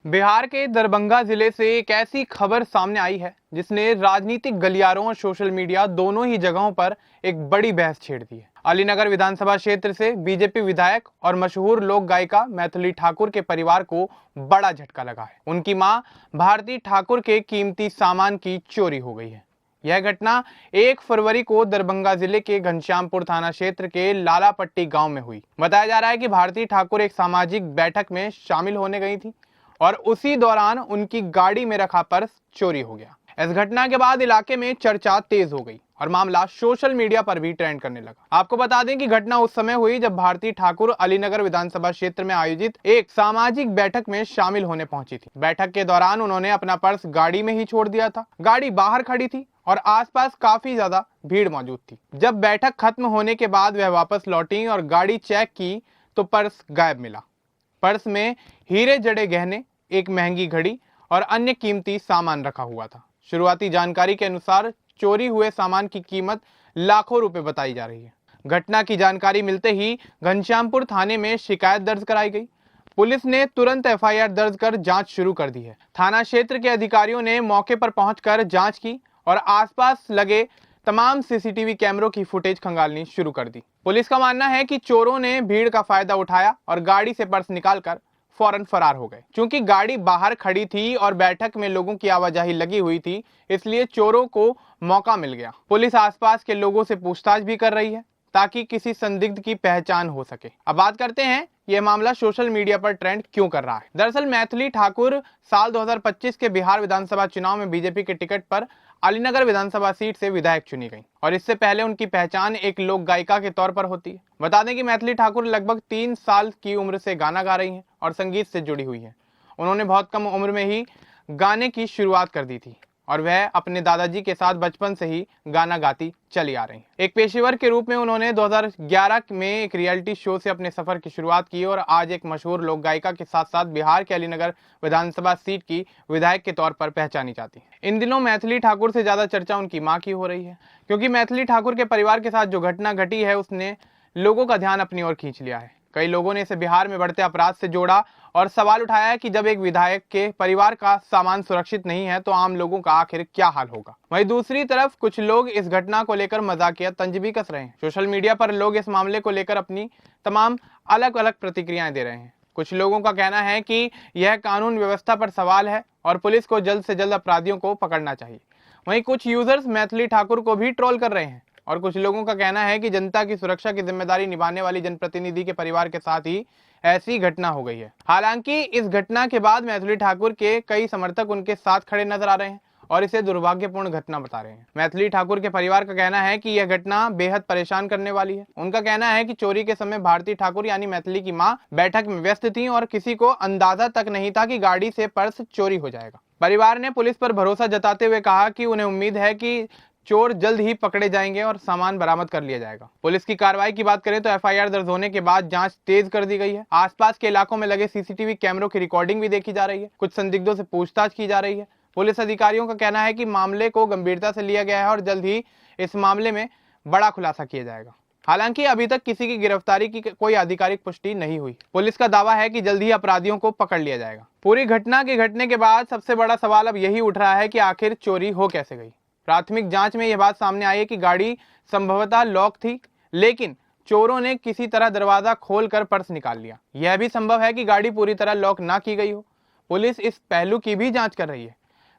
बिहार के दरभंगा जिले से एक ऐसी खबर सामने आई है जिसने राजनीतिक गलियारों और सोशल मीडिया दोनों ही जगहों पर एक बड़ी बहस छेड़ दी है। अलीनगर विधानसभा क्षेत्र से बीजेपी विधायक और मशहूर लोक गायिका मैथिली ठाकुर के परिवार को बड़ा झटका लगा है। उनकी मां भारती ठाकुर के कीमती सामान की चोरी हो गई है। यह घटना 1 फरवरी को दरभंगा जिले के घनश्यामपुर थाना क्षेत्र के लालापट्टी गांव में हुई। बताया जा रहा है कि भारती ठाकुर एक सामाजिक बैठक में शामिल होने गई थी और उसी दौरान उनकी गाड़ी में रखा पर्स चोरी हो गया। इस घटना के बाद इलाके में चर्चा तेज हो गई और मामला सोशल मीडिया पर भी ट्रेंड करने लगा। आपको बता दें कि घटना उस समय हुई जब भारती ठाकुर अलीनगर विधानसभा क्षेत्र में आयोजित एक सामाजिक बैठक में शामिल होने पहुंची थी। बैठक के दौरान उन्होंने अपना पर्स गाड़ी में ही छोड़ दिया था। गाड़ी बाहर खड़ी थी और आसपास काफी ज्यादा भीड़ मौजूद थी। जब बैठक खत्म होने के बाद वह वापस लौटी और गाड़ी चेक की तो पर्स गायब मिला। पर्स में हीरे जड़े गहने, एक महंगी घड़ी और अन्य कीमती सामान रखा हुआ था। शुरुआती जानकारी के अनुसार चोरी हुए सामान की कीमत लाखों रुपए बताई जा रही है। घटना की जानकारी मिलते ही घनश्यामपुर थाने में शिकायत दर्ज कराई गई। पुलिस ने तुरंत एफआईआर दर्ज कर जांच शुरू कर दी है। थाना क्षेत्र के अधिकारियों ने मौके पर पहुंचकर जांच की और आसपास लगे तमाम सीसीटीवी कैमरों की फुटेज खंगालनी शुरू कर दी। पुलिस का मानना है कि चोरों ने भीड़ का फायदा उठाया और गाड़ी से पर्स निकालकर फौरन फरार हो गए। क्योंकि गाड़ी बाहर खड़ी थी और बैठक में लोगों की आवाजाही लगी हुई थी, इसलिए चोरों को मौका मिल गया। पुलिस आसपास के लोगों से पूछताछ भी कर रही है ताकि किसी संदिग्ध की पहचान हो सके। अब बात करते हैं यह मामला सोशल मीडिया पर ट्रेंड क्यों कर रहा है। दरअसल मैथिली ठाकुर साल 2025 के बिहार विधानसभा चुनाव में बीजेपी के टिकट पर अलीनगर विधानसभा सीट से विधायक चुनी गई और इससे पहले उनकी पहचान एक लोक गायिका के तौर पर होती है। बता दें कि मैथिली ठाकुर लगभग 3 साल की उम्र से गाना गा रही हैं और संगीत से जुड़ी हुई हैं। उन्होंने बहुत कम उम्र में ही गाने की शुरुआत कर दी थी और वह अपने दादाजी के साथ बचपन से ही गाना गाती चली आ रही हैं। एक पेशेवर के रूप में उन्होंने 2011 में एक रियलिटी शो से अपने सफर की शुरुआत की और आज एक मशहूर लोक गायिका के साथ साथ बिहार के अलीनगर विधानसभा सीट की विधायक के तौर पर पहचानी जाती है। इन दिनों मैथिली ठाकुर से ज्यादा चर्चा उनकी मां की हो रही है, क्योंकि मैथिली ठाकुर के परिवार के साथ जो घटना घटी है उसने लोगों का ध्यान अपनी ओर खींच लिया है। कई लोगों ने इसे बिहार में बढ़ते अपराध से जोड़ा और सवाल उठाया है कि जब एक विधायक के परिवार का सामान सुरक्षित नहीं है तो आम लोगों का आखिर क्या हाल होगा। वहीं दूसरी तरफ कुछ लोग इस घटना को लेकर मजाकिया तंज भी कस रहे हैं। सोशल मीडिया पर लोग इस मामले को लेकर अपनी तमाम अलग अलग प्रतिक्रियाएं दे रहे हैं। कुछ लोगों का कहना है कि यह कानून व्यवस्था पर सवाल है और पुलिस को जल्द से जल्द अपराधियों को पकड़ना चाहिए। वहीं कुछ यूजर्स मैथिली ठाकुर को भी ट्रोल कर रहे हैं और कुछ लोगों का कहना है कि जनता की सुरक्षा की जिम्मेदारी निभाने वाली जनप्रतिनिधि के परिवार के साथ ही ऐसी घटना हो गई है। हालांकि इस घटना के बाद मैथिली ठाकुर के कई समर्थक उनके साथ खड़े नजर आ रहे हैं और इसे दुर्भाग्यपूर्ण घटना बता रहे हैं। मैथिली ठाकुर के परिवार का कहना है कि यह घटना बेहद परेशान करने वाली है। उनका कहना है कि चोरी के समय भारती ठाकुर यानी मैथिली की मां बैठक में व्यस्त थी और किसी को अंदाजा तक नहीं था कि गाड़ी से पर्स चोरी हो जाएगा। परिवार ने पुलिस पर भरोसा जताते हुए कहा कि उन्हें उम्मीद है कि चोर जल्द ही पकड़े जाएंगे और सामान बरामद कर लिया जाएगा। पुलिस की कार्रवाई की बात करें तो एफआईआर दर्ज होने के बाद जांच तेज कर दी गई है। आसपास के इलाकों में लगे सीसीटीवी कैमरों की रिकॉर्डिंग भी देखी जा रही है। कुछ संदिग्धों से पूछताछ की जा रही है। पुलिस अधिकारियों का कहना है कि मामले को गंभीरता से लिया गया है और जल्द ही इस मामले में बड़ा खुलासा किया जाएगा। हालांकि अभी तक किसी की गिरफ्तारी की कोई आधिकारिक पुष्टि नहीं हुई। पुलिस का दावा है कि जल्द ही अपराधियों को पकड़ लिया जाएगा। पूरी घटना के घटने के बाद सबसे बड़ा सवाल अब यही उठ रहा है कि आखिर चोरी हो कैसे गई। प्राथमिक जांच में यह बात सामने आई है कि गाड़ी संभवतः लॉक थी, लेकिन चोरों ने किसी तरह दरवाजा खोलकर पर्स निकाल लिया। यह भी संभव है कि गाड़ी पूरी तरह लॉक ना की गई हो। पुलिस इस पहलू की भी जांच कर रही है।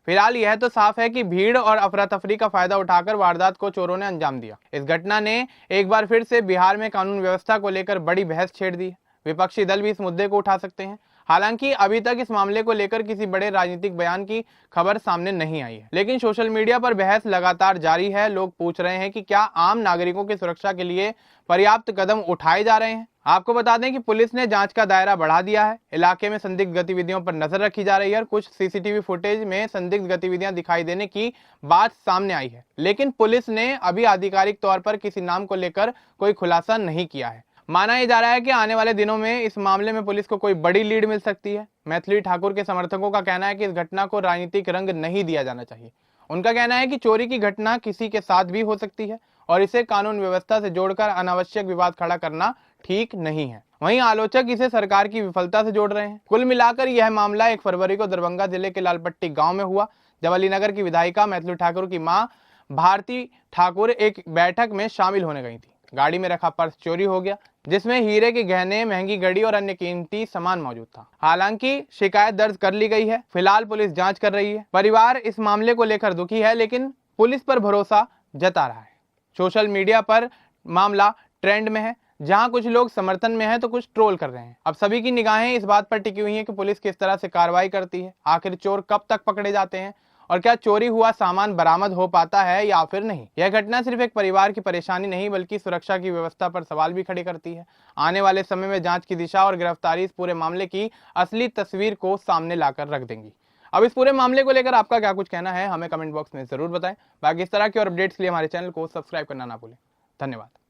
फिलहाल यह तो साफ है कि भीड़ और अफरा तफरी का फायदा उठाकर वारदात को चोरों ने अंजाम दिया। इस घटना ने एक बार फिर से बिहार में कानून व्यवस्था को लेकर बड़ी बहस छेड़ दी है। विपक्षी दल भी इस मुद्दे को उठा सकते हैं। हालांकि अभी तक इस मामले को लेकर किसी बड़े राजनीतिक बयान की खबर सामने नहीं आई है, लेकिन सोशल मीडिया पर बहस लगातार जारी है। लोग पूछ रहे हैं कि क्या आम नागरिकों की सुरक्षा के लिए पर्याप्त कदम उठाए जा रहे हैं। आपको बता दें कि पुलिस ने जांच का दायरा बढ़ा दिया है। इलाके में संदिग्ध गतिविधियों पर नजर रखी जा रही है और कुछ सीसीटीवी फुटेज में संदिग्ध गतिविधियां दिखाई देने की बात सामने आई है, लेकिन पुलिस ने अभी आधिकारिक तौर पर किसी नाम को लेकर कोई खुलासा नहीं किया है। माना यह जा रहा है कि आने वाले दिनों में इस मामले में पुलिस को कोई बड़ी लीड मिल सकती है। मैथिली ठाकुर के समर्थकों का कहना है कि इस घटना को राजनीतिक रंग नहीं दिया जाना चाहिए। उनका कहना है कि चोरी की घटना किसी के साथ भी हो सकती है और इसे कानून व्यवस्था से जोड़कर अनावश्यक विवाद खड़ा करना ठीक नहीं है। वहीं आलोचक इसे सरकार की विफलता से जोड़ रहे हैं। कुल मिलाकर यह मामला 1 फरवरी को दरभंगा जिले के लालपट्टी गांव में हुआ, जब अलीनगर की विधायिका मैथिली ठाकुर की मां भारती ठाकुर एक बैठक में शामिल होने गई थी। गाड़ी में रखा पर्स चोरी हो गया, जिसमें हीरे के गहने, महंगी घड़ी और अन्य कीमती सामान मौजूद था। हालांकि शिकायत दर्ज कर ली गई है। फिलहाल पुलिस जांच कर रही है। परिवार इस मामले को लेकर दुखी है, लेकिन पुलिस पर भरोसा जता रहा है। सोशल मीडिया पर मामला ट्रेंड में है, जहां कुछ लोग समर्थन में हैं तो कुछ ट्रोल कर रहे हैं। अब सभी की निगाहें इस बात पर टिकी हुई हैं कि पुलिस किस तरह से कार्रवाई करती है। आखिर चोर कब तक पकड़े जाते हैं और क्या चोरी हुआ सामान बरामद हो पाता है या फिर नहीं। यह घटना सिर्फ एक परिवार की परेशानी नहीं, बल्कि सुरक्षा की व्यवस्था पर सवाल भी खड़े करती है। आने वाले समय में जांच की दिशा और गिरफ्तारी इस पूरे मामले की असली तस्वीर को सामने लाकर रख देंगी। अब इस पूरे मामले को लेकर आपका क्या कुछ कहना है, हमें कमेंट बॉक्स में जरूर बताएं। बाकी इस तरह के और अपडेट्स के लिए हमारे चैनल को सब्सक्राइब करना ना भूलें। धन्यवाद।